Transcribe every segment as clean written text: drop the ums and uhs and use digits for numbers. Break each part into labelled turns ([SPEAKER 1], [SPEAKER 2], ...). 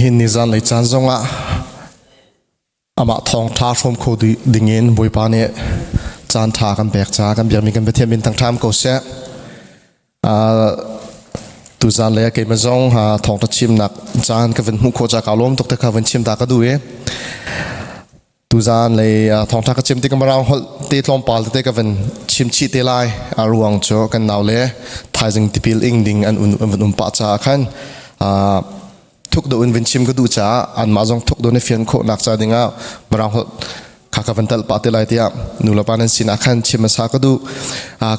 [SPEAKER 1] hin nizan lei chan zonga ama thong tha thom kho dingin boipa ne chan tha kan bek cha kan biak mi kan bethiam min tang tham ko se tu zan le ke ma zong ha thong ta chim nak chan ka ven hu kho cha ka lom tok ta ka ven chim ta ka du e tu zan le thong tha ka chim ti ka marang hol te tlom pal te ka ven chim chi te lai aruang cho kan naw le thai jing ti pil ing ding an un pa cha khan thuk do un ven chim ka du cha an ma zong thuk do ne fian kho nak cha dinga marang hol ka ven tal pa te lai tia nu la panan sin akhan chim sa ka du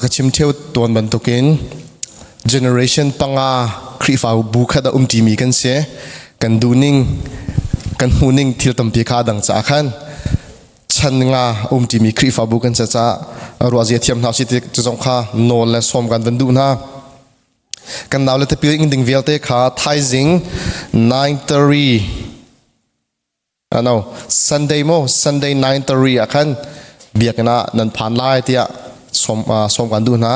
[SPEAKER 1] ka chim theu ton ban tokin generation panga khri fa bu kha da ti mi kan se kan du ning kan hu ning thil tam pi kha dang cha khan chan nga ti mi khri fa bu kan cha ro zia thiam na si te chong kha no le som kan van du na kan naw le te pi ing ding vel te kha thai jing 9:30 Sunday 9:30 akhan biakna nan phan lai tia som kan du na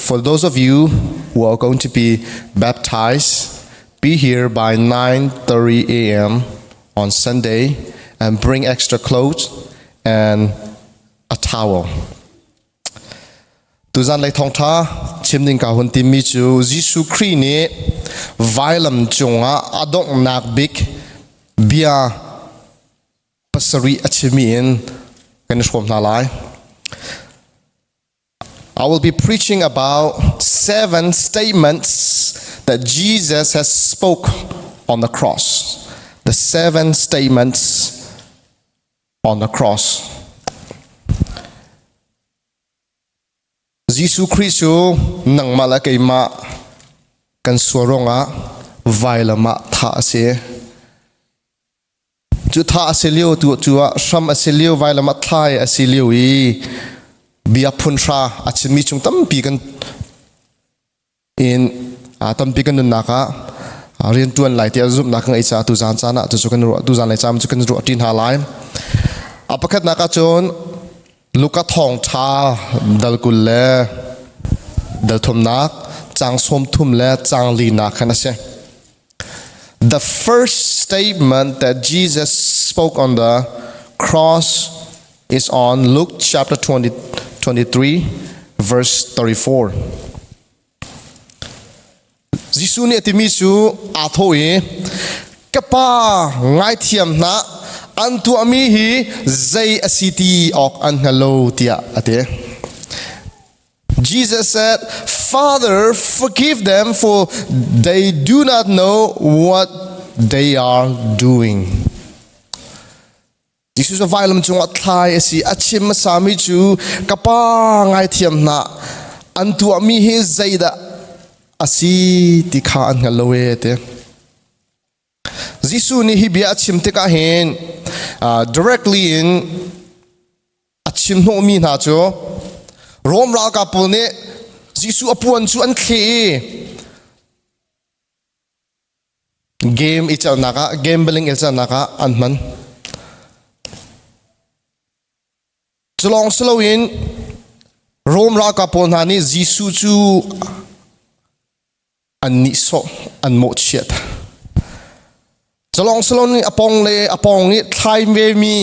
[SPEAKER 1] for those of you who are going to be baptized, be here by 9:30 a.m. on Sunday and bring extra clothes and a towel. Tu zan lai thong tha chim ding ka hun tim mi chu Jisu Christ ni Vailam chunga adok nak big bia Pasarih achimin kan shom na lai. I will be preaching about 7 statements that Jesus has spoke on the cross. The 7 statements on the cross. Jisu Christu nang malakai ma kan suaronga vailama tha ase. Chu tha aselio tu chua sham aselio vailama thai aselio I bia punra achimi chung tam pi kan in tam pi kan naka rian tuan lai tia zum nak ngai cha tu zan chana tu kan ro tu zan lai cham chu kan ro tin ha lai apakhat naka chon luka thong tha dal kul le dal thom nak chang som thum le chang li na khana se. The first statement that Jesus spoke on the cross is on Luke chapter 23 verse 34. Jisu ni atimi chu athoi kapa ngai thiam na antu ami hi zai asiti ok an hello tia ate. Jesus said, "Father, forgive them, for they do not know what they are doing." Jesus of Vailam chung atlai asi achim sami chu kapa ngai thiam na antu ami hi zaida asi tikha an ngalowe te. Jisu ni hi bia achim te ka hen directly in achim no mi na cho rom ra ka pul ne Jisu apuan chu an khe game ichal naka gambling ichal naka anman Chlong slow in Rome ra ka pon hani Jisu chu an ni so an mo chet. Chlong slow ni apong ni thai me mi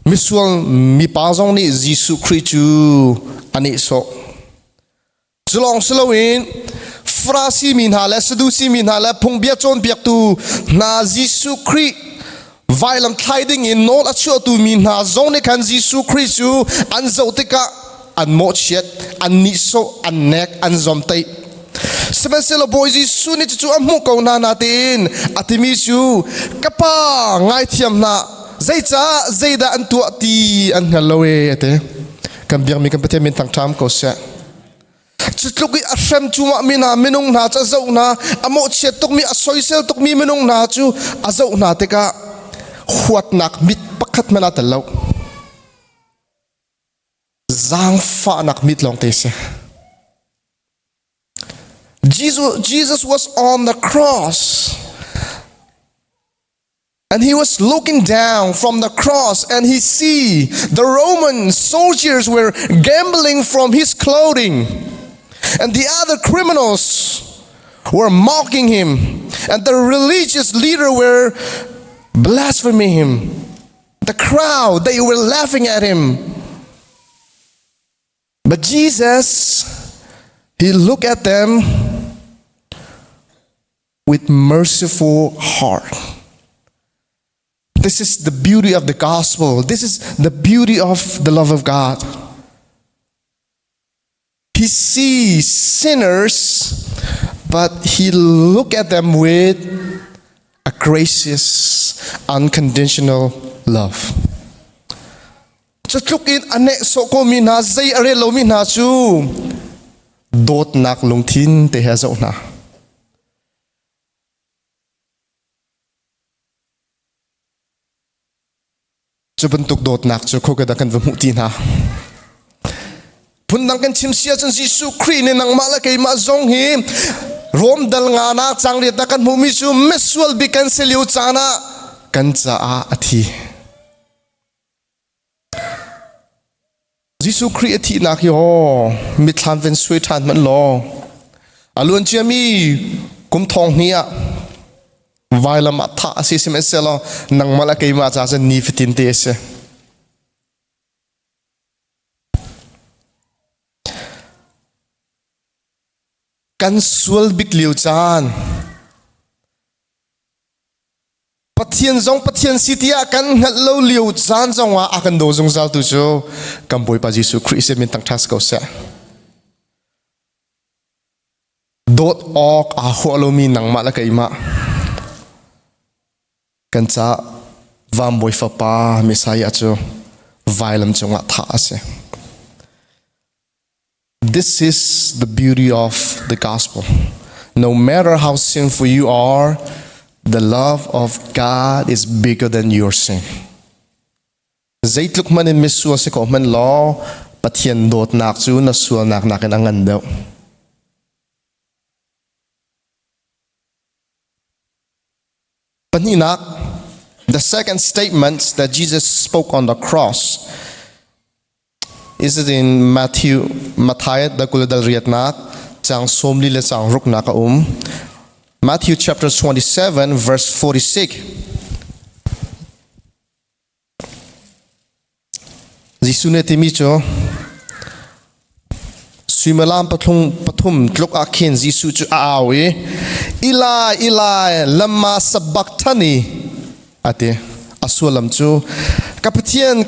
[SPEAKER 1] misual mi pa zong ni Jisu Christ chu ani so. Chlong slow in frasi min hala sedusi min hala phung bia chon biak tu na Jisu Christ Vailam tiding in no acho tu min na zone kan Jisu Christu an zotika an mochiet an niso an nek an zomtai semeselo boy Jisu ni chu amu ko na natin atimi chu kapa ngai thiam na zaicha zaida an tu ti an halowe ate kam biang mi kam pathem min tang tham ko se chutluki ashem chuma mina minung na cha zo na amo chet tok mi asoisel tok mi minung na chu azo na te ka huat nak mit pakhat mana talaw zang fa nak mit long te se. Jesus was on the cross and he was looking down from the cross and he see the Roman soldiers were gambling from his clothing and the other criminals were mocking him, and the religious leader were blaspheming him. The crowd, they were laughing at him. But Jesus, he looked at them with merciful heart. This is the beauty of the gospel. This is the beauty of the love of God. He sees sinners, but he looks at them with a gracious, unconditional love. Just look in ane soko mina zay are lo mina chu dot nak lung thin te ha zo na. Bentuk dot nak chu ko kada kan vamu tin ha. Pundang kan chim sia chen Jesu Christ ne nang mala kai ma zong hi rom dal nga na chang ri ta kan mu mi chu mesual bi kan seliu chana kan cha a athi. Jesu Christ athi nak yo mi than Vanceu than man lo. Alun chia mi kum thong nia Vailam atha si semeselo nang mala kai ma cha ni fitin te se. Kan sual bik liu chan pathian sitia kan ngat lo liu chan zong wa akan do zong zal tu chu kam boy pa Jesu Christ min tang thas ko sa dot ok a holo mi nang mala kai ma kan cha vam boy fa pa Messiah chu Vailam chunga tha ase. This is the beauty of the gospel. No matter how sinful you are, the love of God is bigger than your sin. Zaitluk man in misua se ko man lo pathian dot nak chu na sual nak nakin angan daw. Paninak, the second statement that Jesus spoke on the cross is it in Matthew da kuladal riatnak chang somli le chang rukna ka Matthew chapter 27 verse 46. Jisune timicho suimalam pathum tlok akhin Jisu chu awe ila lama sabachthani ate asulam chu kapathian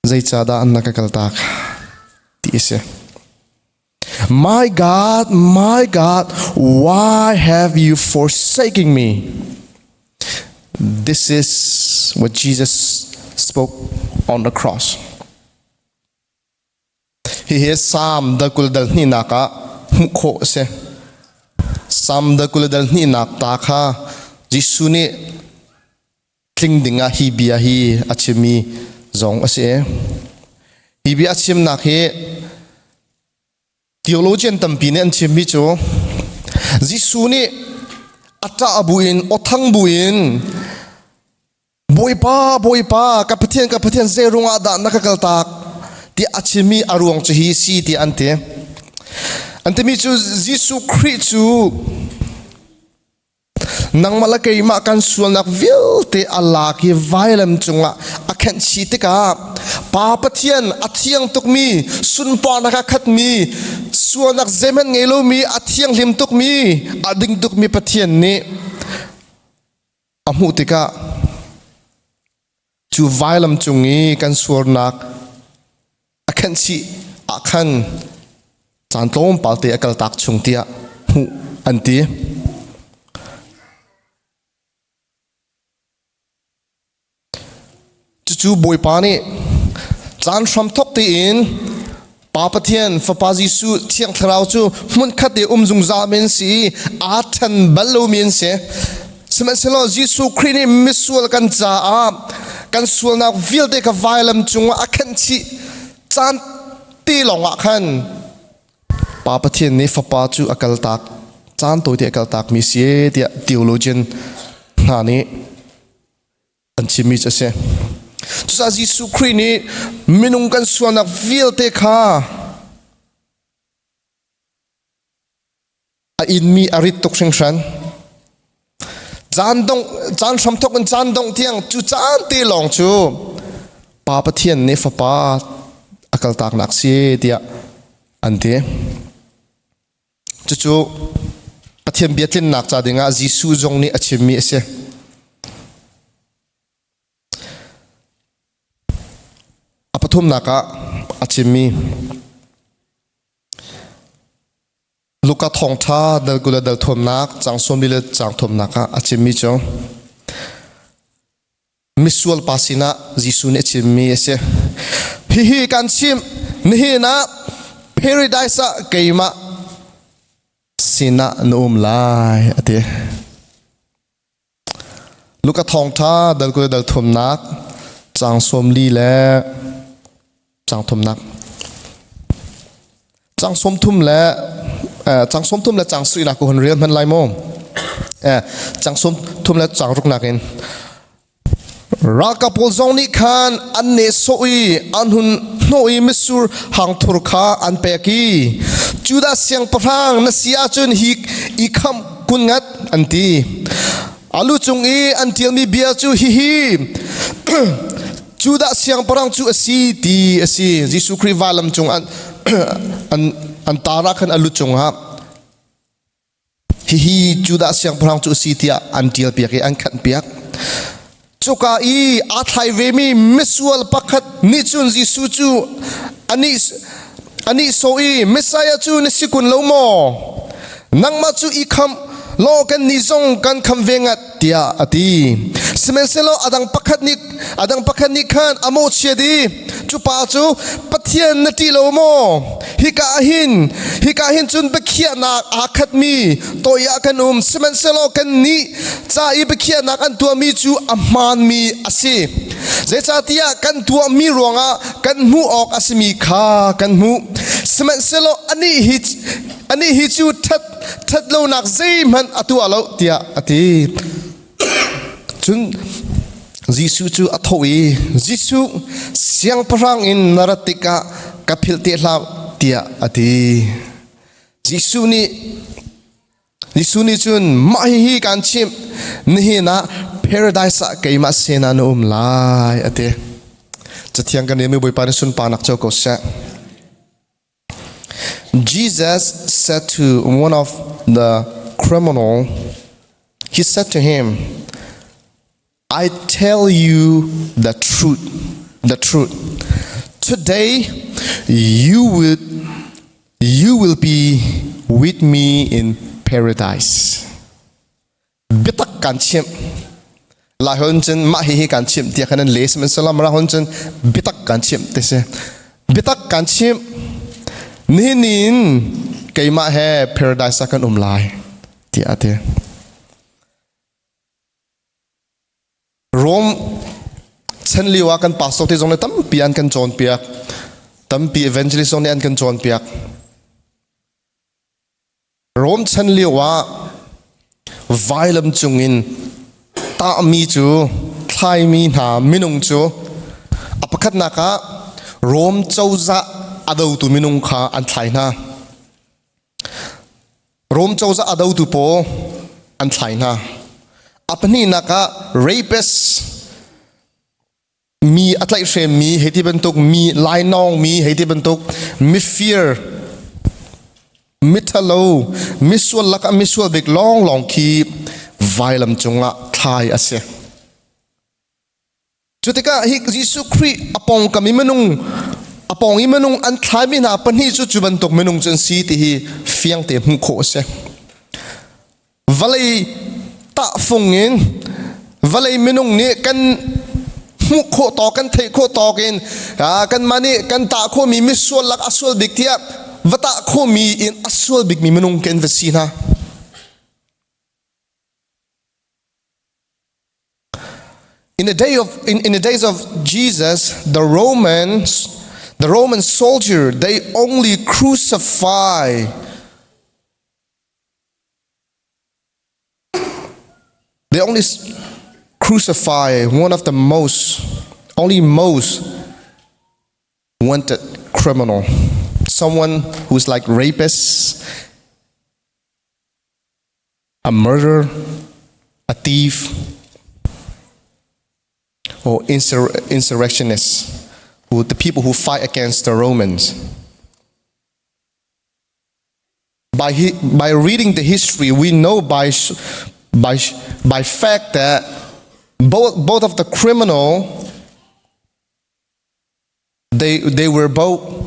[SPEAKER 1] zai chada anna ka kaltak ti ise. My God, why have you forsaken me? This is what Jesus spoke on the cross. He has Sam da kuldal ni naka mukho se. Sam da kuldal ni nakta kha Jisu ni kling dinga hibia hi achimi zong ase. Hibia achim nakhe theologian tampine an chim mi chu Jisu ni ata abuin othang buin boipa kapathian zerunga da nakakaltak ti achimi arung chu hi si ti ante mi chu Jisu Christ chu nang malakai ma kan sual nak vil te Allah ki Vailam chunga akhan chi te ka pa pathian athiang tukmi sun pa na ka khat mi sual nak zemen ngelo mi athiang lim tukmi ading tukmi pathian ni amu te ka chu Vailam chungi kan sual nak akhan chi akhan chantlom palte akal tak chung tia hu anti chu boy pani chan sham thok te in papathian fa Jisu thiang thrau chu mun khate umjung za men si a than balo men se semeselo Jisu Christ misual kan cha a kan sul nak vil de ka Vailam chung akhan chi chan ti long akhan papathian ni fa pa chu akal tak chan to ti akal tak mi se ti theologian hani an chi mi cha se sa Jisu Christ ni minung kan suanak vil te kha in mi arit tok sing shan chan sam thok an chan dong tiang chu chan ti long chu pa pathian ne fa pa akal tak nak si tia ante chu pathian biatlin nak cha dinga jisu jong ni achim mi ase apathum naka achim mi luka thong tha dal gula dal thom nak chang som bile chang thom naka achim mi chong misual pasina jisu ne achim mi ase hi kan chim ni na paradise keima sina nom lai ate luka thong tha dal gula dal thom nak chang som li le chang thom nak chang som thum le chang sui na ko hon riam man lai mo chang som thum le chang ruk nakin raka pol zong ni khan an ne soi an hun noi misur hang thur kha an pe ki chuda siang prang na sia chun hi i kham kun ngat anti alu chung e an tial mi bia chu hi chuda siang prang chu asi ti asi jisu kri valam chung an tara khan alu chung ha hi chuda siang prang chu asi tia an tial piak an khan piak chuka i athai ve mi misual pakhat ni chun jisu chu ani so i messiah chu ni sikun lo mo nangma chu i kham lo kan ni zong kan kham vengat tia ati semenselo adang pakhat ni khan amo chedi chu pa chu pathian na ti lo mo hi ka hin chun bekhia na akhat mi toya kan semenselo kan ni cha i bekhia na kan tua mi chu amman mi asi je cha tia kan tua mi ronga kan mu ok asmi kha kan mu semenselo ani hi chu that lo nak zai man atu alo tia ati chun jisu chu athoi jisu siang parang in naratika kapil te la tia ati jisu ni chun mahi kan chim ni na paradise ke ma sena no lai ate chathiang kan mi boi pan sun panak chau ko sa Jesus said to one of the criminal, he said to him, I tell you the truth. Today you will be with me in paradise. Bitak kanchim la honchen ma hi kanchim tia kanan les men salam ra honchen bitak kanchim tese bitak kanchim ninin keima he paradise kan umlai tia ate Rome chen liwa kan pastor ti jong le tam pian kan chon piak tam pi evangelist on an kan chon piak Rome chen liwa Vailam chungin ta mi chu thlai mi na minung chu apakhat naka Rome chauza adau tu minung kha an thlai na Rome chauza adau tu po an thlai na apni naka rapist mi atlai she mi heti bentuk mi lainong mi heti bentuk mi fear mithalo miswal laka miswal big long ki Vailam chunga thai ase chutika hi Jisu Kri apong kami menung an thai mi na pani chu chubantok menung chen si ti hi fiang te mu kho se valai ta fungin valai menung ni kan mu kho to kan thei kho to kin kan mani kan ta kho mi miswal lak aswal big tia vata kho mi in aswal big mi menung ken vesina In the days of Jesus, the Roman soldier, they only crucify one of the most wanted criminal, someone who's like rapist, a murderer, a thief, or insurrectionists, the people who fight against the Romans. By reading the history, we know by fact that both of the criminal, they were both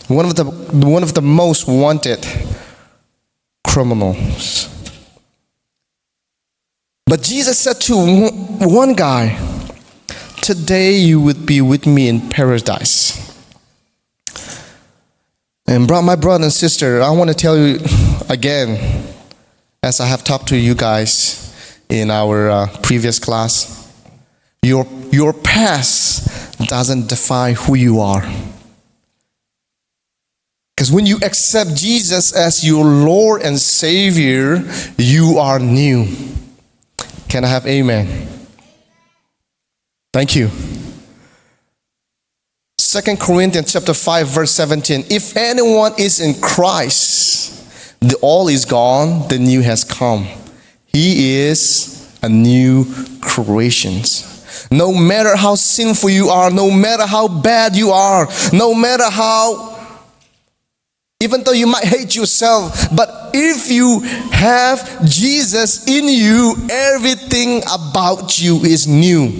[SPEAKER 1] one of the most wanted criminals. But Jesus said to one guy, "Today you would be with me in paradise." And my brother and sister, I want to tell you again, as I have talked to you guys in our previous class, your past doesn't define who you are. Because when you accept Jesus as your Lord and Savior, you are new. Can I have amen? Thank you. 2 Corinthians chapter 5 verse 17. If anyone is in Christ, the old is gone, the new has come. He is a new creation. No matter how sinful you are, no matter how bad you are, no matter how, even though you might hate yourself, but if you have Jesus in you, everything about you is new.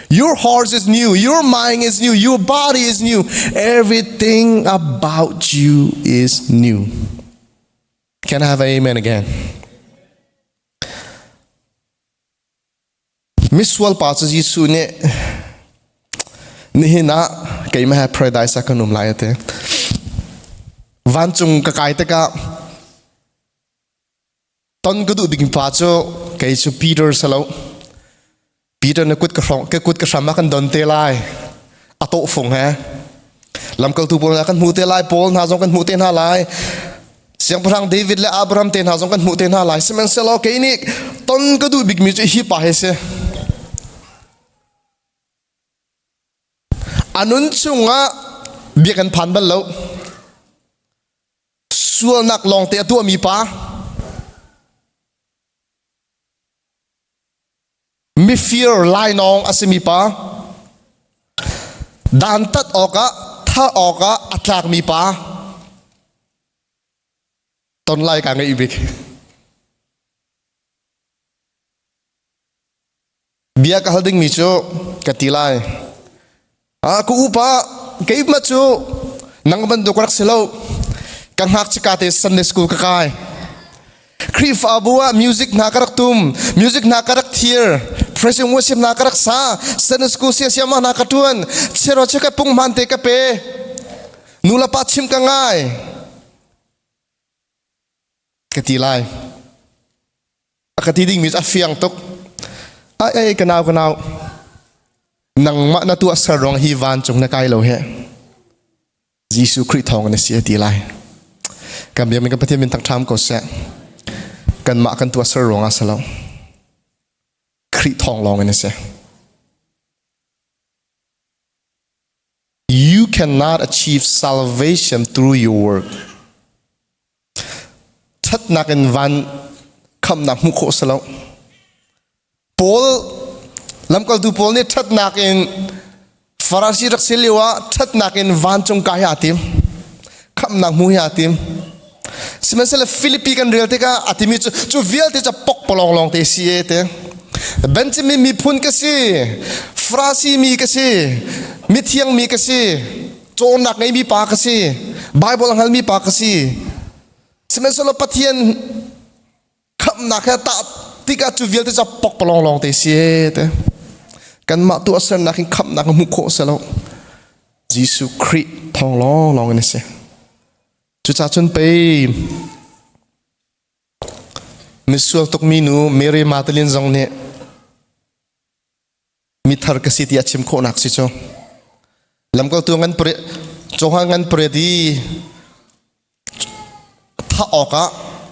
[SPEAKER 1] Your heart is new, your mind is new, your body is new. Everything about you is new. Can I have an amen again? Miss Wal Pasas Yisu ne Nihina kay ma paradise sa kanum layate. Vanceu kakai teka ton gudu biging pacho kay su Peter salo. Peter na kut ka sama kan don te lai ato phong ha lam kal tu pol kan mu te lai Paul na jong kan mu te na lai siang prang David le Abraham te na jong kan mu te na lai semen selo ke ni ton ka du big mi hi pa he se anun chunga bi kan phan ban lo sual nak long te tu mi pa mi fear lai nong asimi pa dan tat oka tha oka atlak mi pa ton lai ka ngai ibik bia ka halding mi cho katilai ku upa kai ma chu nang ban do krak selo kang hak chikate Sunday school ka kai Krif abua music nakarak tum, music nakarak tier, praise and worship nakarak sa, Sunday school siya siya mah nakatuan, chero cheka pung mante kape, nula pachim kangay, katilay, akatiding mis afiang tok, ay kanaw, nang ma natua sarong hivan chung nakailaw he, Jesus Christ hong na siya tilay, kami yung kapatid mintang tam ko siya. Kan mak kan tua serong asalo krit thong long in se you cannot achieve salvation through your work that nakin van kam nak mukho salo Paul lam kal tu Paul ne that nakin Farasi rak siliwa that nakin van chung kayatim kam nak mu yatim Semasa Filipi kan real teka atimi cu vial te pok polong te siete Benjamin mi pun kasi Frasi mi kasi Mithiang mi kasi Conak ngai mi pa kasi Bible ang hal mi pa kasi Semasa patian kam nak ta tika cu vial te pok polong te siete kan mak tu asal nakin kam nak mukho salo Jesus Christ thong long ni se Chú cha chun pe Misual tok minu Mary Magdalene zong ne Mithar kasi ti achim ko nak si cho Lam ko tu ngan pre Choha ngan pre di Tha oka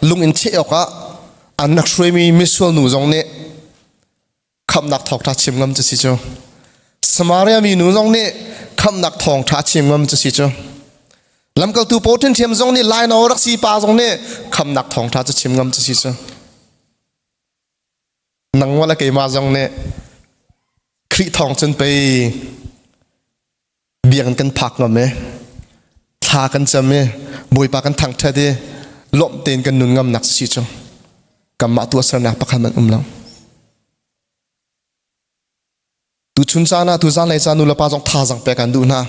[SPEAKER 1] Lung in che oka Anak shwe mi misual nu zong ne Kam nak thok ta chim ngam si cho Samaria mi nu zong ne Kam nak thong ta chim ngam si cho ลำกัลตูโพทินเทียมซงนี่ลายนอรักสีปาซงนี่คำหนักทองท้าจะชิมงำจะสิซะนังว่าละเกมาซงนี่คริทองจนไปเบียงกันผักงำไหมทากันจะไหมบวยปากันทางเธอดีล้มเตียนกันนุนงำหนักสิซะกำมาตัวสนักประคันมันลังตุชุนซานะตุซานเลยซานุลปาซงทาจังเปกันดูนะ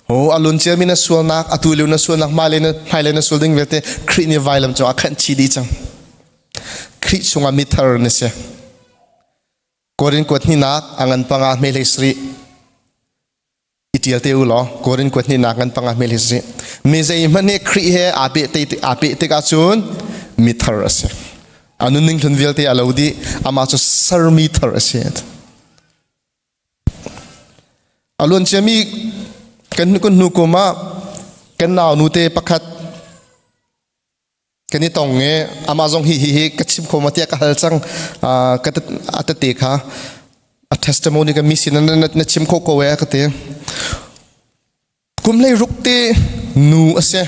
[SPEAKER 1] โอ้อลุนเชียมินะส่วนนักอตุลิวนะส่วนนักมาเลยนะส่วนดิ่งเวทีครินี่ไวลัมจังอาคันชีดีจังคริชงอามิทาร์นี่เสียกอรินกวดนี่นักอังันปังอาเมลิสรีอิติอัลเตอุลอกอรินกวดนี่นักอังันปังอาเมลิสรีมีใจมันเนี่ยคริเฮอาเปติกาจุนมิทาร์เสียอันนู้นนิ่งทุนเวลที่อาลาวดีอามาจุสาร์มิทาร์เสียอลุนเชียมีกันนุกุมากันนาวนูเตปักขัดกันนี่ตรงเงี้ยอามาซงฮิกัดชิมโคมาเตียกฮัลจังกัดอัตติค่ะอัตเทสต์โมนีกันมิสินันชิมโคโกเวกัดเตกุมเลยรุกเตนูเสีย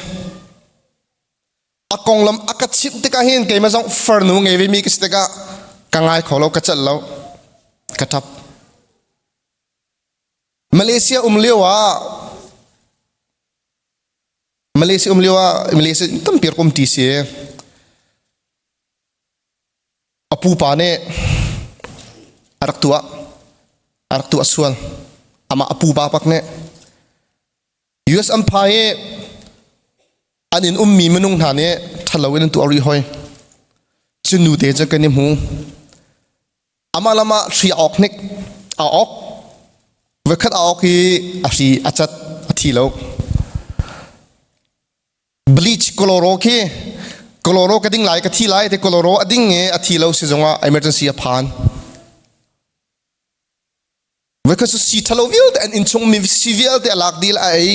[SPEAKER 1] อากงลำอากัดชิมเตกาเห็นเกมาซงฟร์นูเงยวิมีกิสเตกากังไงขอเรากัดจัดเรากัดทับมาเลเซียเลี้ยวมาเลเซียตั้งเปียร์คอมทีเซียอปูปาเนี่ยอารักตัวส่วนอามาอปูปาปักเนี่ย US Empire อันนี้มีมนุษย์ท่านเนี่ยทะเลาะกันตัวอริหอยจะนูเตจะกันเนี่ยหูอามาละมาชีออกนิกออกเวคัดออกที่อาจัดทีแล้วbleach coloro ke coloro ka ding lai ka thi lai te coloro ading nge a thi lo si zonga emergency a phan we ka si thalo vil and in chung mi civil te alak dil ai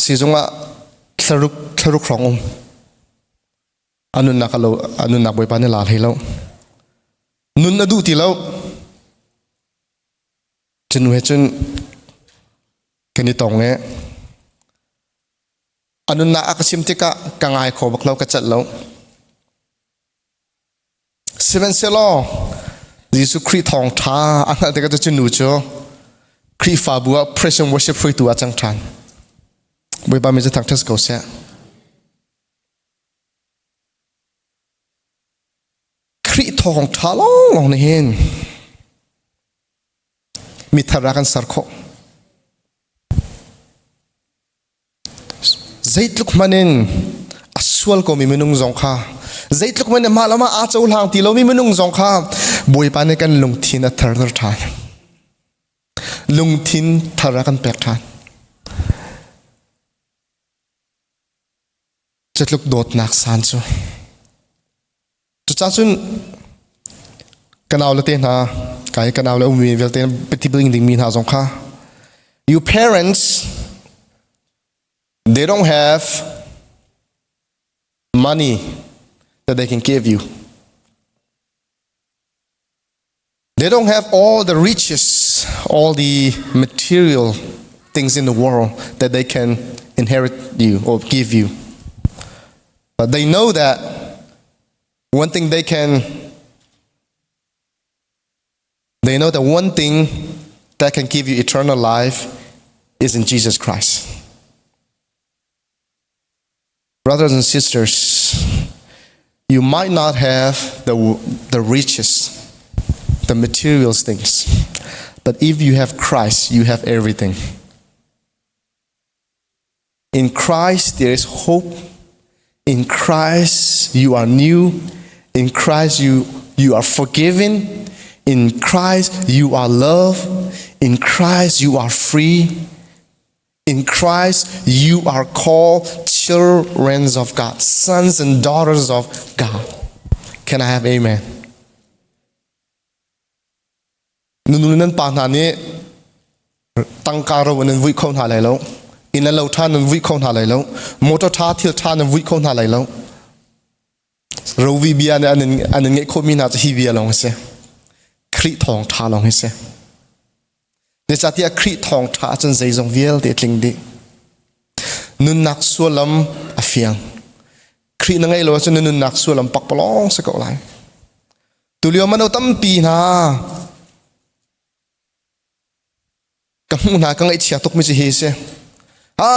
[SPEAKER 1] si zonga tharuk rong anun na boy pa ne la thei lo nun adu ti lo chun we chunกันนี่ตรงเงี้ยอนุนาอักษิมติกะกังไงขอบักเรากระจัดเราเซเว่นเซลล์ยิสุคริทองท้าอันนั้นเด็กก็จะหนูเจ้าคริฟาบัว present worship ฟรีตัวจังทันบ่อยบ้านมีจะทางเทสโก้เสียคริทองท้าลองนี่เห็นมีทารากันสารโคใจลุกมันเองอสวลก็มีมนุษย์สงข้าใจลุกมันมาแล้วมาอาจจะอุลังตีเรามีมนุษย์สงข้าบวยปานกันลงทินทาร์ทานลงทินทาร์กันแปลกทานจะลุกโดดนักสานจูจุดจ้าจุนกันเอาเลยเต้นฮะกายกันเอาเลยมีเวลเต้นเป็นที่บิ่งดิ่งมีหาสงข้า you parents they don't have money that they can give you. They don't have all the riches, all the material things in the world that they can inherit you or give you. But they know that one thing they know that one thing that can give you eternal life is in Jesus Christ. Brothers and sisters, you might not have the riches, the material things, but if you have Christ, you have everything. In Christ, there is hope. In Christ, you are new. In Christ, you are forgiven. In Christ, you are loved. In Christ, you are free. In Christ, you are called children of God, sons and daughters of God. Can I have amen? นั่นปานหานี้ตั้งการวันนั้นวิเคราะห์หาอะไรแล้วอินนั้นเราท่านนั้นวิเคราะห์หาอะไรแล้วมอเตอร์ท่าเที่ยวท่านนั้นวิเคราะห์หาอะไรแล้วเราวิบีอันนั้นเงี้ยคนมีนาจะฮีบีลองเสียคริทองท่าลองให้เสีย ni chatia khri thong tha chan zai zong vial te tling di nun nak sualam afiang khri na ngai lo chu nun nak sualam pak palong sa ko lai tulio mano tampi na kamu na ka ngai chia tok mi chi he se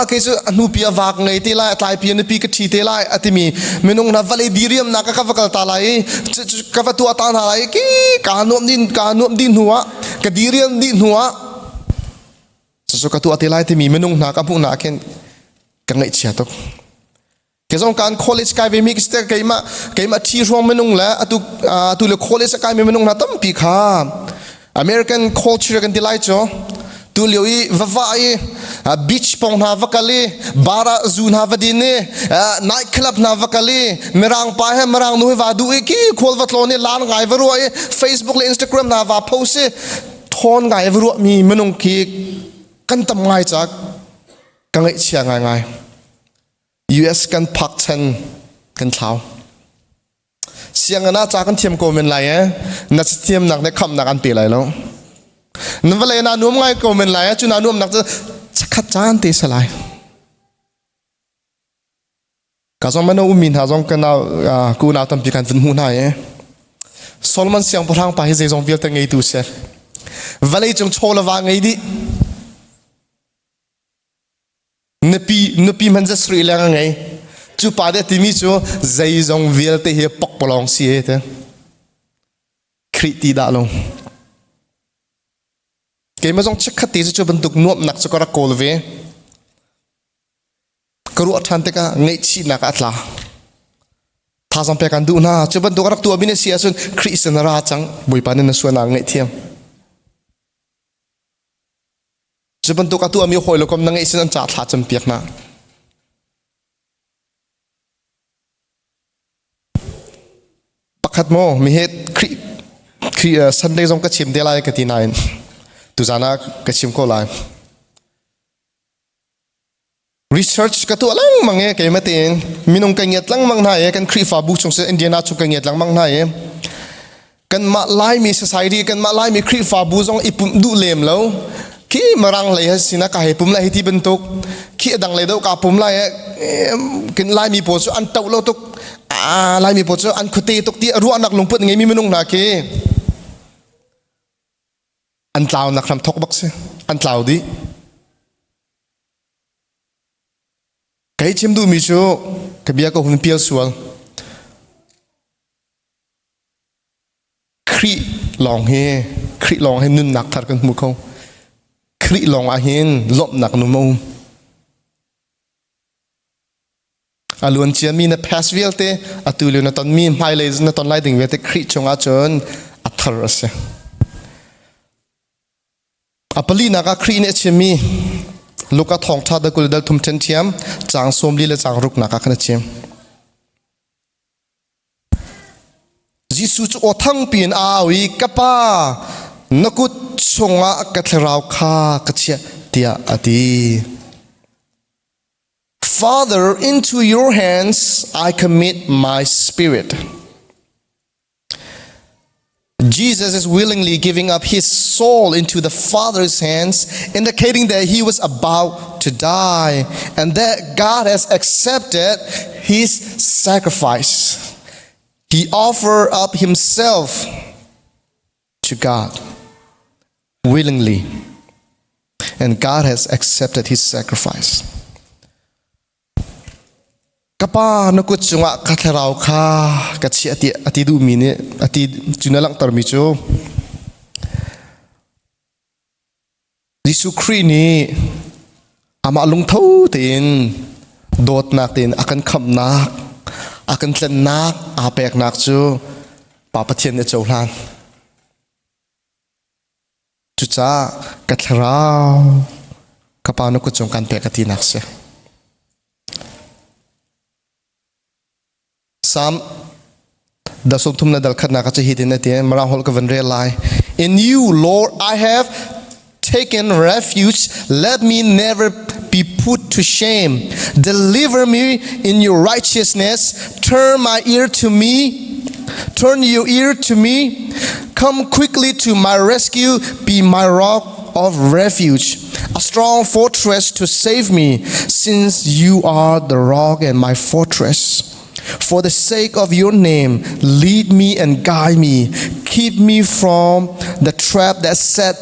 [SPEAKER 1] ke chu anu pia wak ngai te lai tlai pia ni pi ka thi te lai atimi menung na vale diriam na ka vakal ta lai ka va tu ta na lai ki ka nom din huwa ka diriam din huwa so ka tu ate lai te mi menung na ka pu na ken ka ngai chia tok ke zong kan college kai ve mi ki ster kai ma thi rong menung la atu le college kai me menung na tam pi kha American culture kan dilai cho tu lioi vavai beach pong na vakali bara zoo na vadine night club na vakali merang pa he merang nu va du ki khol vatlo ne lan ngai varu Facebook le Instagram na va post thon ngai varu mi menung ki kan tam ngai chak ka ngai chia ngai US kan pak chen kan thau siang na cha kan thiam ko men lai na thiam nak ne kham nak an pe lai lo nan vale na num ngai ko men lai chu na num nak cha chan te salai ka zong mano umin ha zong kan ku na tam pi kan vun hu na Solomon siang porang pa hi zai zong vial ta ngai tu se vale chung chola wa ngai di Nupi manja Sri Lanka ngai chu pa de timi chu zai zong vial te he pok polong si he te kriti da long ke ma zong chakati chu bentuk nuap nak chu kara kolve karu athan te ka ngai chi na ka atla tha sam pe kan du na chu bentuk rak tu abine sia sun Christian ra chang boi pa ne na suana ngai thiam Japan tu katu ami hoi lokom nang isin an cha thla cham piak na pakhat mo mi het kri Sunday zong ka chim de lai ka ti nain tu jana ka chim ko lai research ka tu alang mange ke matin minung ka nget lang mang na kan kri fa bu chung se Indiana chu ka nget lang mang na kan ma lai mi society kan ma lai mi kri fa bu zong ipum du lem lo ki marang lai hasina ka he pum lai ti bentuk ki adang lai do ka pum lai kin lai mi po chu an tau lo tok lai mi po chu an khote tok ti ru anak lungput ngai mi menung na ke an tlaw nak ram thok bak se an tlaw di kai chim du mi chu ka bia ko hun pial sual khri long he nun nak thar kan mu ko khri long a hin lop nak nu mo alun chian mi na pass vial te atulu na ton mi mai le na ton lai ding ve te khri chonga chon athar ase apali na ka khri ne chemi luka thong tha da kul dal thum chen thiam chang somli le chang ruk na ka khana chem jisu chu othang pin awi kapa nakut chonga kathrau kha kachia tia ati Father, into your hands I commit my spirit. Jesus is willingly giving up his soul into the Father's hands, indicating that he was about to die and that God has accepted his sacrifice. He offered up himself to God willingly, and God has accepted his sacrifice. Kapa nakut chunga katharau kha kachi ati du mine ati chunalang tarmi chu Jisu Christ ni ama lung thau tin dot nak tin akan kham nak akan tlan nak apek nak chu pa pathian ne chawlan chu cha katharau kapa nakut chung kan pe kati nak se Sam da somthum na dal khatna ka chahi din ate mara hol ka van re lai in you Lord I have taken refuge let me never be put to shame deliver me in your righteousness turn your ear to me come quickly to my rescue be my rock of refuge, a strong fortress to save me, since you are the rock and my fortress. For the sake of your name, lead me and guide me. Keep me from the trap that's set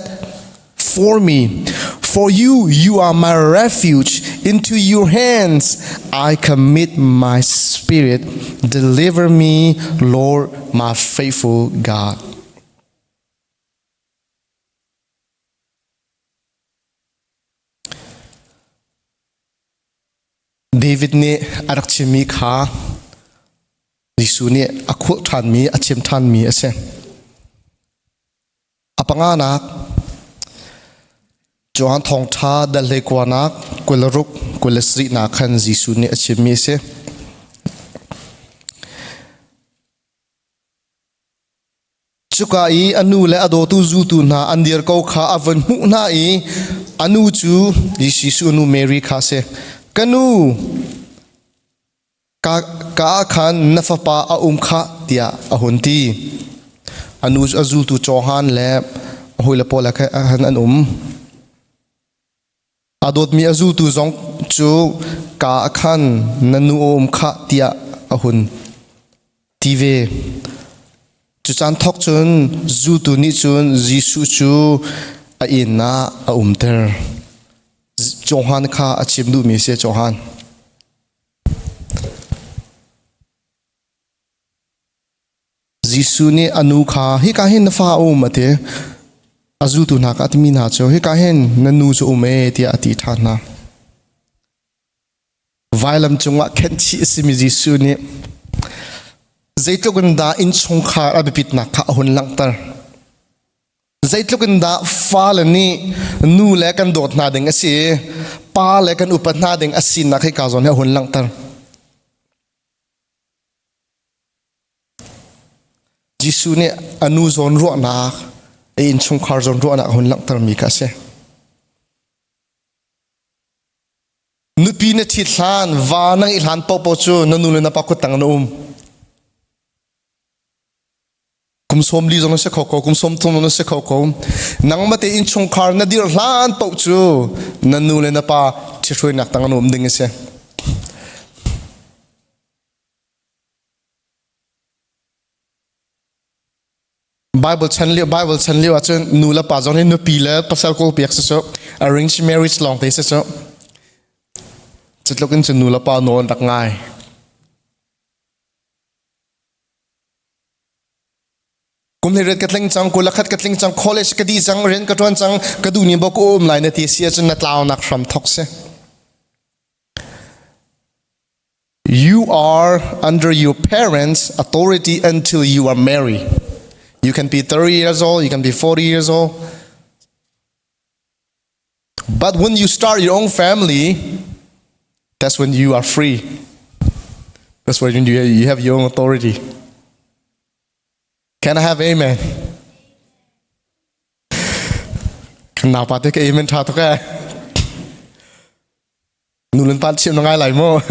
[SPEAKER 1] for me. For you are my refuge. Into your hands I commit my spirit. Deliver me, Lord, my faithful God. David ne arakchimi kha Jisu ne akhul than mi achim than mi ase apanga nak Johan thong tha dal le kwa nak kularuk kulasri na khan Jisu ne achim mi ase chuka I anu le ado tu zu tu na andir ko kha avan hu na I anu chu Jisu nu Mary kha se Kanu ka khan nafapa a kha tia ahunti anu azul tu chohan le hoila pola kha han an adot mi azul tu zong chu ka khan nanu kha tia ahun tive chu chan thok chun zu tu ni chun Jisu chu a inna a ter Johan kha achim du mi se Johan Jisu ni anu kha hi ka hin na fa mate azu tu na ka timi na cho hi ka hin nanu chu me ti ati thana Vailam chunga khenchi simi Jisu ni zaitogunda in chungkha abipit na kha hun langtar Zaitlukinda falani nu lekan dot na ding asi pa lekan upat na ding asin na kay kazon he hun lang tar Jisu ni anu zon ro na in chung khar zon ro na hun lang tar mi ka se nupi na thitlan wa nang ilhan popo chu nanu le na pakutang no Kumsom li zona se khoko kumsom thom na se khoko nang mate in chung khar na dir hlan pau chu nanu le na pa thithroi nak tang anom ding se Bible chanli wa chen nu la pa zon nu pi la pasal ko piak se so arranged marriage long te se so chitlokin chen nu la pa non tak ngai Kumne red katling chang kulakhat katling chang college kadi chang ren katwan chang kaduni bok lai na ti sia chun natlaw nak from thokse You are under your parents' authority until you are married. You can be 30 years old, you can be 40 years old. But when you start your own family, that's when you are free. That's when you have your own authority. Can I have amen? Kenapa tak amen thatu ka? Nulan pat siap nangai lai mo.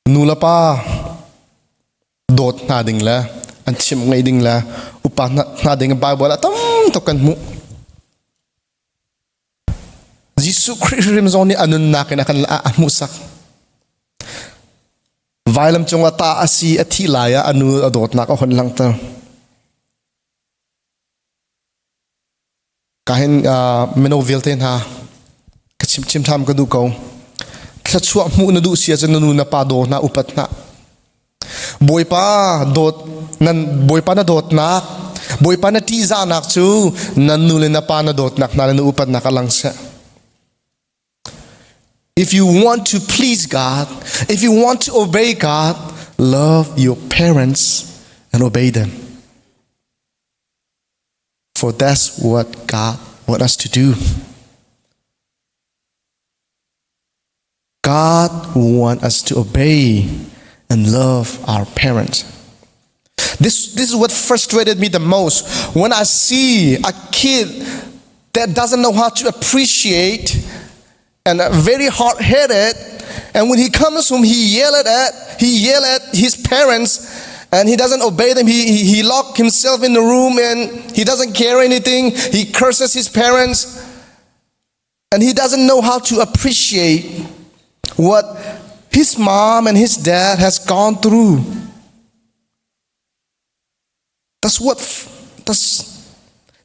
[SPEAKER 1] Nula pa dot na ding la, an siap ngai ding la, upa na ding Bible la tam tokan mu. Jisu Kristus zoni anun na kena kan la amusak. Vailam chung ata asi athilaya anu adot nak ahon lang ta. Kahin menovilten ha kachim tham ka du ko. Kachua mu na du sia chen nu na pa do na upat na. Boy pa na dot nak. Boy pa na ti za nak chu nan nu le na pa na dot nak na upat na kalang sa. If you want to please God, if you want to obey God, love your parents and obey them. For that's what God wants us to do. God wants us to obey and love our parents. This is what frustrated me the most. When I see a kid that doesn't know how to appreciate and very hard-headed, and when he comes home, he yell at his parents, And he doesn't obey them. He locked himself in the room and he doesn't care anything. He curses his parents. And he doesn't know how to appreciate what his mom and his dad has gone through.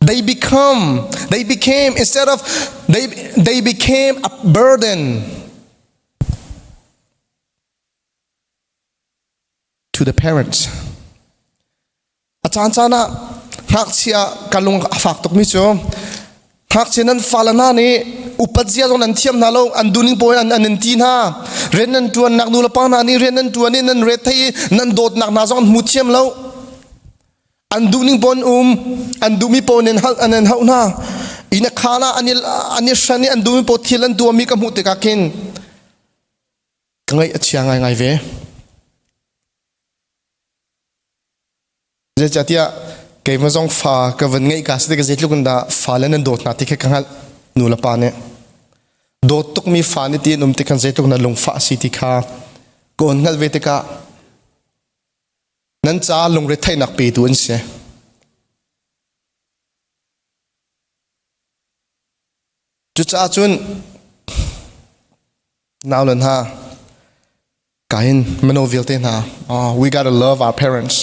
[SPEAKER 1] They became a burden to the parents. Achancana haksia kalung afaktok miso haksinan falana ni upadzia zon antiam nalo anduning po anantin ha renan tuan nak nulapa na ni renan tuan ni nan retai nan dot nak na zon mutiam lo anduning pon andumi pon en hal anan hauna ina khana anil shani andumi po thilan tu mi ka muti ka kin kangai achia ngai ve je chatia ke mazong fa ka van ngai ka ste ka zetlu kunda falan dot na tikhe kangal nula pa ne dot tuk mi fa ni ti num ti kan zetlu na lung fa si ti kha kon ngal ve te ka nan cha lung re thai nak pe tu an se chu cha chun now lan ha kain manovil te na we got to love our parents.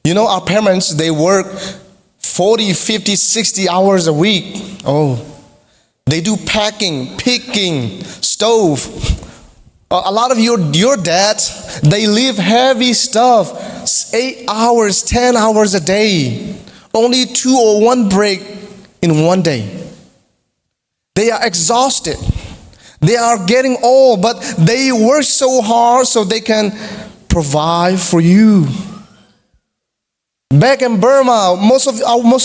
[SPEAKER 1] You know, our parents, they work 40, 50, 60 hours a week. They do packing, picking, stove. A lot of your dads, they live heavy stuff, 8 hours, 10 hours a day. Only 2 or 1 break in one day. They are exhausted. They are getting old, but they work so hard so they can provide for you. Back in Burma, most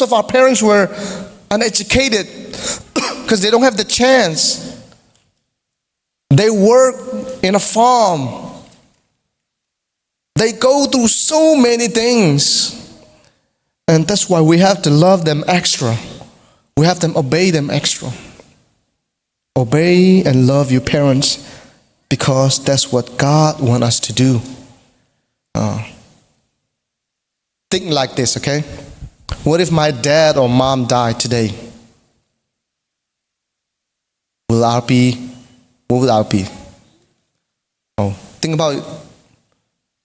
[SPEAKER 1] of our parents were uneducated because they don't have the chance. They work in a farm. They go through so many things. And that's why we have to love them extra. We have to obey them extra. Obey and love your parents because that's what God wants us to do. Think like this, okay? What if my dad or mom died today? What would I be? Think about it.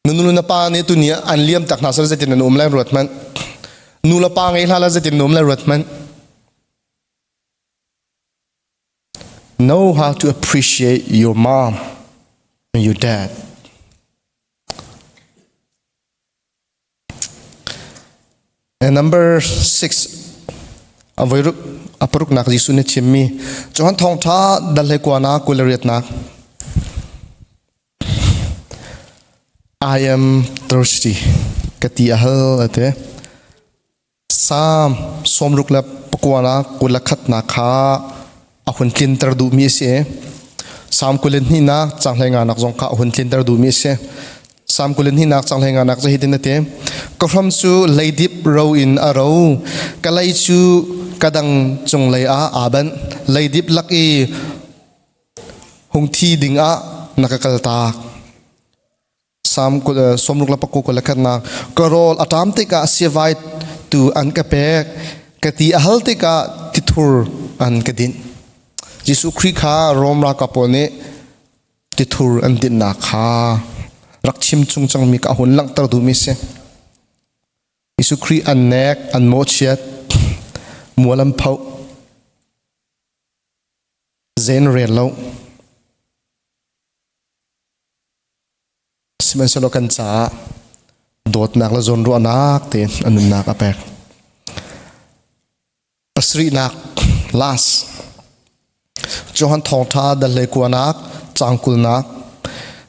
[SPEAKER 1] Nunu na pa ni tunia an liam tak nasar zatin na umla rotman. Nula pa ngay hala zatin na umla rotman. Know how to appreciate your mom and your dad. And number 6, aparuk nak jisu ne chimmi. Johan thong tha dalhe kwana kulariat nak. I am thirsty. Kati ahal ate. Sam somruk la pakwana kulakhat na kha ahun kintar du mi se. Sam kulen hi na changlai nga nak jong kha ahun kintar du mi se. Sam kulen hi nak changlai nga nak zahitin ate. Kafram chu leidip row in a row. Kalai chu kadang chung lay aban. Leidip laki hung thi ding nakakalta. Sam somruk la pakku kulakat na karol atam te ka siavai tu an kapek kati ahal te ka tithur an kadin. Jisu Krikha romra kapone tithur an din na kha. Rakchim chung chang mi ka hun lang tar du mi se. Jisu Kri an nek an mochiat mualam pau zen relo simen solo kan cha dot nak la zon ro anak ten anun nak apek Pasarih nak last Johan thong tha dal le ku anak changkul nak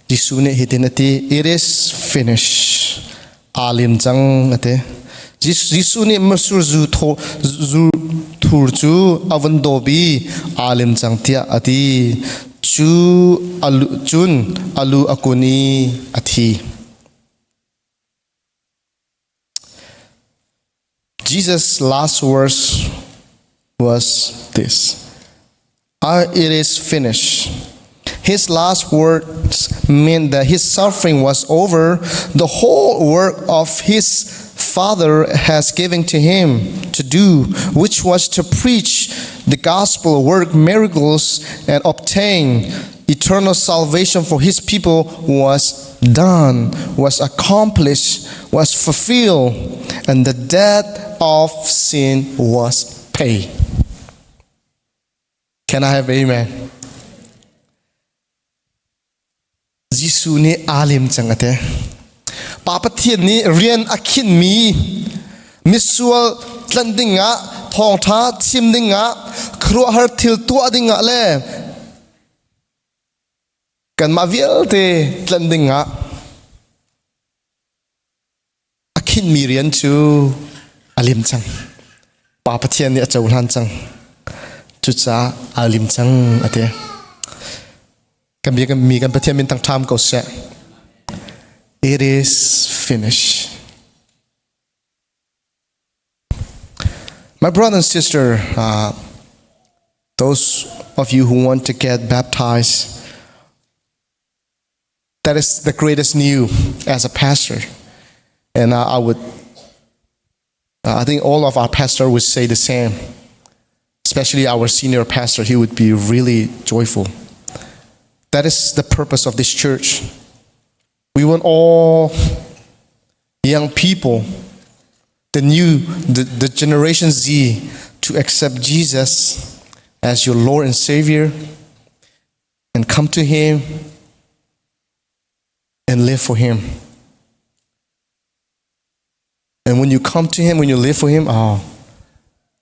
[SPEAKER 1] Jisu ne hitinati it is finished alim jang ate Jisu ne masur zu thur chu avan dobi alim jang tia ati chu alu akuni athi. Jesus' last words was this: it is finished. his last words meant that his suffering was over. The whole work of his Father has given to him to do, which was to preach the gospel, work miracles, and obtain eternal salvation for his people, was done, was accomplished, was fulfilled, and the debt of sin was paid. Can I have amen? Jisu ni alim changate. Papa thiên ni rian akhin mi misual tlandinga thong tha chimdinga khruah har thil tua dinga le kan ma vial te tlandinga akhin mi rian chu alim chang Papa thiên ni achau han chang chu cha alim chang ate kan mi kan pathian min tang tham ko se. It is finished. My brother and sister, those of you who want to get baptized, that is the greatest news as a pastor. And I think all of our pastors would say the same. Especially our senior pastor, he would be really joyful. That is the purpose of this church. We want all young people, the Generation Z, to accept Jesus as your Lord and Savior and come to Him and live for Him. And when you come to Him, when you live for Him,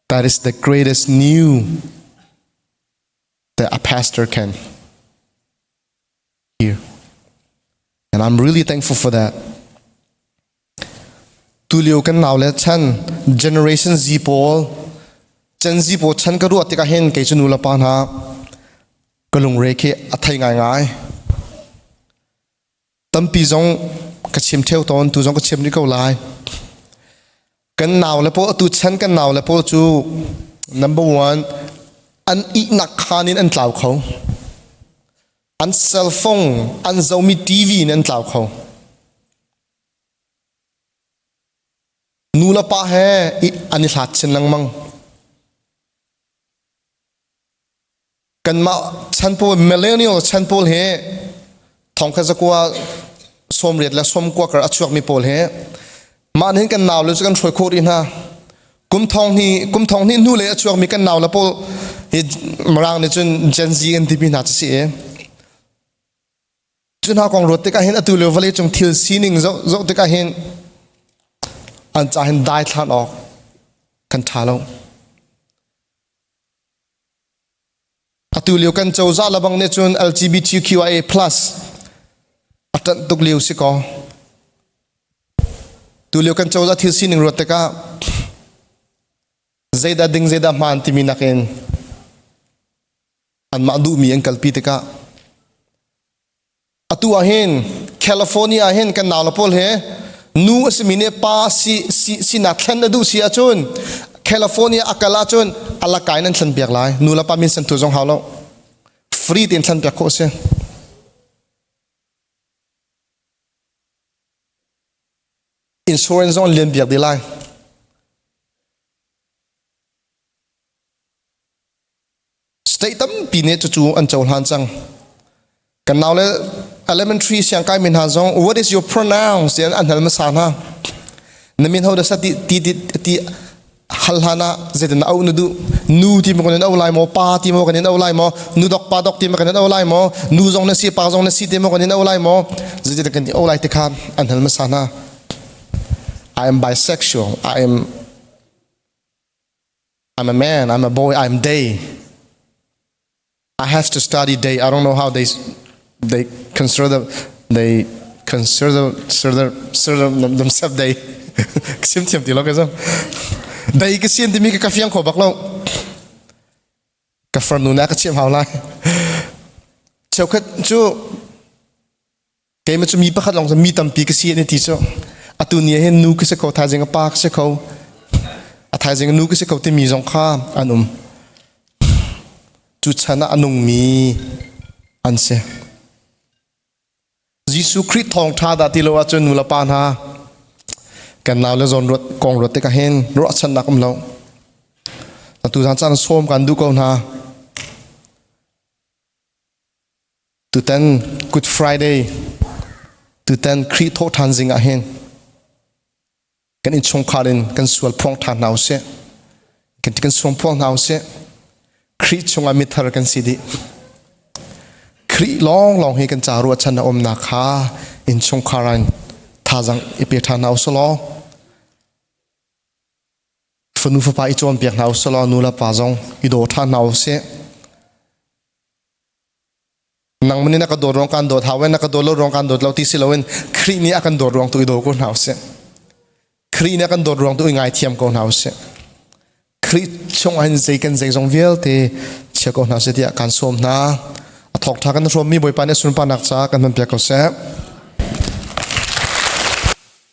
[SPEAKER 1] that is the greatest news that a pastor can hear. And I'm really thankful for that. Tulio kan naw le chan Generation Z Paul Gen Z Paul chan ka ruat ka hen ke chunu la pan ha kalung re ke athai ngai ngai tampi jong ka chim theu ton tu jong ka chim ni ko lai kan naw le po tu chan kan naw le po chu number 1 an I nak khanin an tlaw kho an cell phone an zomi TV nan tlaw kho nula pa he ani hlat chen lang mang kan ma chanpo millennial chanpo he thong kha zakwa som ret la som kwa kar achuak mi pol he man hin kan naw le kan throi khor in ha kum thong ni nu le achuak mi kan naw la pol he marang ne chun Gen Z an tipi na chi e chun ha kong rot te ka hin atu le vale chung thil sining zo te ka hin an cha hin dai thlan ok kan thalo atu le kan chau za labang ne chun LGBTQIA+ atan tuk liu si ko tu le kan chau za thil sining rot te ka zaida ding zaida man ti minakin an ma du mi an kalpi te ka atu ahin California ahin kan nalapol he nu asmine pa si natlan adu si achun California akala chun ala kainan thlan biak lai nu la pa min san tu jong halo free tin thlan biak ko se insurance on len biak di lai state tam pine chu an chol han chang kan naw le elementary siang kai min ha zong what is your pronouns yan an hal ma san ha namin ho da sa ti hal hana zeden au nu ti mo kan au lai mo pa ti mo kan au lai mo nu dok pa dok ti mo kan au lai mo nu zong na si pa zong na si ti mo kan au lai mo zeden kan au lai te khan an hal ma san ha I am bisexual I'm a man I'm a boy I'm they I have to study they I don't know how they consider themselves they sim tiam ti lo ka sam dai ka sien ti mi ka fiang kho bak lo ka far nu na ka chim haw lai cheu khat chu ke ma chu mi pa khat long mi tam pi ka sien ni ti so atu ni hen nu ka se ko tha jing pa ka se ko a tha jing nu ka se ko ti mi jong kha anum chu chana anung mi อันเสยิสุคริสทองท่าดาติโลอาจนุลปานฮากันนาวเลจอนรถกองรถเตกเห็นรถฉันนักเราแต่ตุจานจันส้มกันดูก่อนฮะตุเต็น Good Friday ตุเต็นคริสโตทันซิงเห็นกันอินชงคารินกันสวลพองทานเอาเสกันที่กันสวมพองเอาเสคริสชงอามิทาร์กันสิดีคริลองให้กันจารุชนะอมนาคาอินชงคารันท่าจังอิเปียทานเอาสลอฝนุฟปาอิจวนเปียกเอาสลอนูละปาจงอิโดทานเอาเสนังมันนี่นักโดดรองการโดดหาเว้นนักโดดรองการโดดเราที่สิเราเว้นครินี้อากันโดดรองตัวอิโดก็เอาเสครินี้อากันโดดรองตัวง่ายเทียมก็เอาเสคริชงอันใจกันใจจงเวลที่เชื่อก็เอาเสที่อาการสมนาทอกทากันรวมมีบอยปานในสุนปานักจากกันมันเปียกก็เส